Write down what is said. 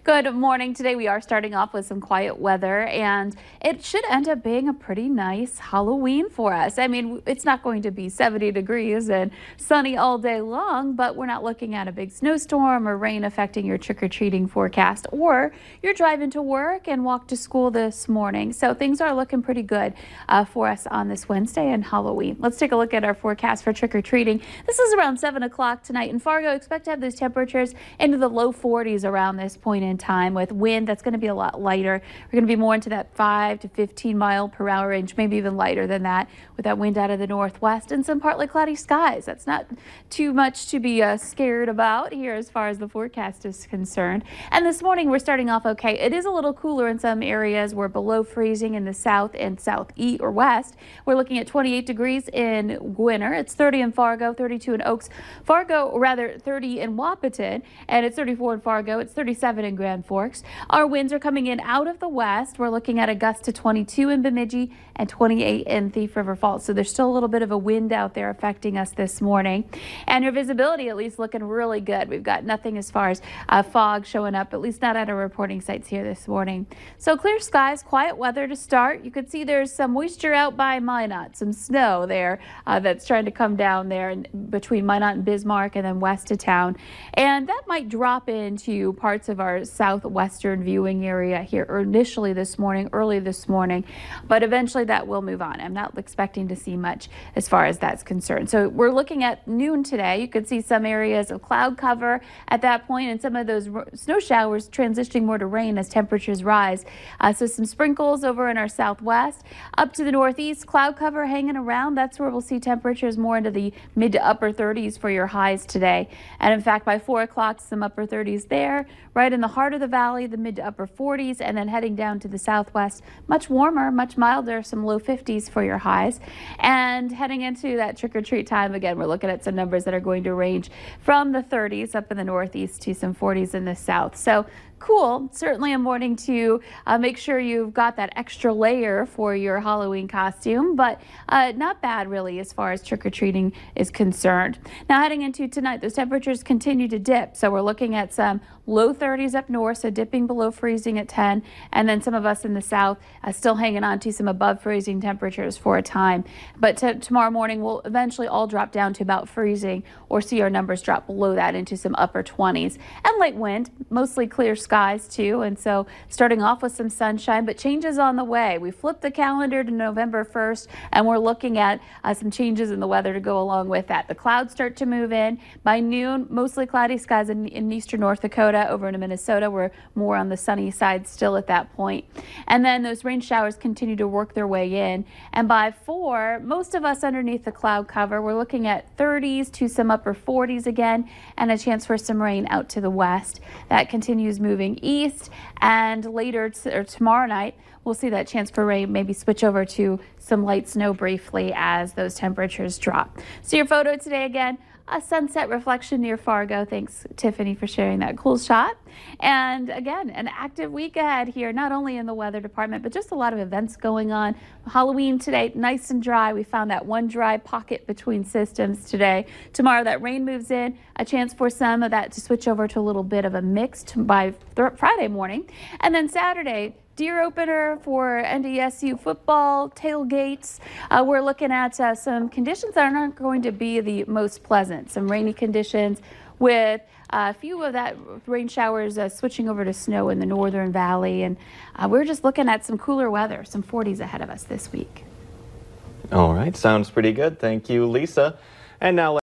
Good morning. Today we are starting off with some quiet weather, and it should end up being a pretty nice Halloween for us. I mean, it's not going to be 70 degrees and sunny all day long, but we're not looking at a big snowstorm or rain affecting your trick-or-treating forecast or your drive into work and walk to school this morning. So things are looking pretty good for us on this Wednesday and Halloween. Let's take a look at our forecast for trick-or-treating. This is around 7 o'clock tonight in Fargo. Expect to have those temperatures into the low 40s around this point in time, with wind that's going to be a lot lighter. We're going to be more into that 5 to 15 mile per hour range, maybe even lighter than that, with that wind out of the northwest and some partly cloudy skies. That's not too much to be scared about here as far as the forecast is concerned. And this morning we're starting off okay. It is a little cooler in some areas. We're below freezing in the south and southeast or west. We're looking at 28 degrees in Gwinner. It's 30 in Fargo, 32 in Oaks. 30 in Wahpeton, and it's 34 in Fargo. It's 37 in Grand Forks. Our winds are coming in out of the west. We're looking at a gust to 22 in Bemidji and 28 in Thief River Falls. So there's still a little bit of a wind out there affecting us this morning. And your visibility at least looking really good. We've got nothing as far as fog showing up, at least not at our reporting sites here this morning. So clear skies, quiet weather to start. You could see there's some moisture out by Minot, some snow there that's trying to come down there and between Minot and Bismarck and then west of town. And that might drop into parts of our southwestern viewing area here initially this morning, early this morning, but eventually that will move on. I'm not expecting to see much as far as that's concerned. So we're looking at noon today. You could see some areas of cloud cover at that point and some of those snow showers transitioning more to rain as temperatures rise. So some sprinkles over in our southwest. Up to the northeast, cloud cover hanging around. That's where we'll see temperatures more into the mid to upper 30s for your highs today. And in fact, by 4 o'clock, some upper 30s there. Right in the heart of the valley, the mid to upper 40s, and then heading down to the southwest, much warmer, much milder, some low 50s for your highs. And heading into that trick-or-treat time, again, we're looking at some numbers that are going to range from the 30s up in the northeast to some 40s in the south. So cool. Certainly a morning to make sure you've got that extra layer for your Halloween costume, but not bad really as far as trick-or-treating is concerned. Now heading into tonight, those temperatures continue to dip. So we're looking at some low 30s up north, so dipping below freezing at 10, and then some of us in the south still hanging on to some above freezing temperatures for a time. But tomorrow morning we'll eventually all drop down to about freezing or see our numbers drop below that into some upper 20s. And light wind, mostly clear skies too, and so starting off with some sunshine, but changes on the way. We flipped the calendar to November 1st, and we're looking at some changes in the weather to go along with that. The clouds start to move in. By noon, mostly cloudy skies in eastern North Dakota. Over into Minnesota, we're more on the sunny side still at that point. And then those rain showers continue to work their way in. And by 4, most of us underneath the cloud cover, we're looking at 30s to some upper 40s again, and a chance for some rain out to the west. That continues moving east, and later or tomorrow night, we'll see that chance for rain maybe switch over to some light snow briefly as those temperatures drop. So your photo today again, a sunset reflection near Fargo. Thanks, Tiffany, for sharing that cool shot. And again, an active week ahead here, not only in the weather department, but just a lot of events going on. Halloween today, nice and dry. We found that one dry pocket between systems today. Tomorrow, that rain moves in, a chance for some of that to switch over to a little bit of a mix by Friday morning. And then Saturday, deer opener for NDSU football, tailgates. We're looking at some conditions that aren't going to be the most pleasant. Some rainy conditions with a few of that rain showers switching over to snow in the northern valley. And we're just looking at some cooler weather, some 40s ahead of us this week. All right, sounds pretty good. Thank you, Lisa. And now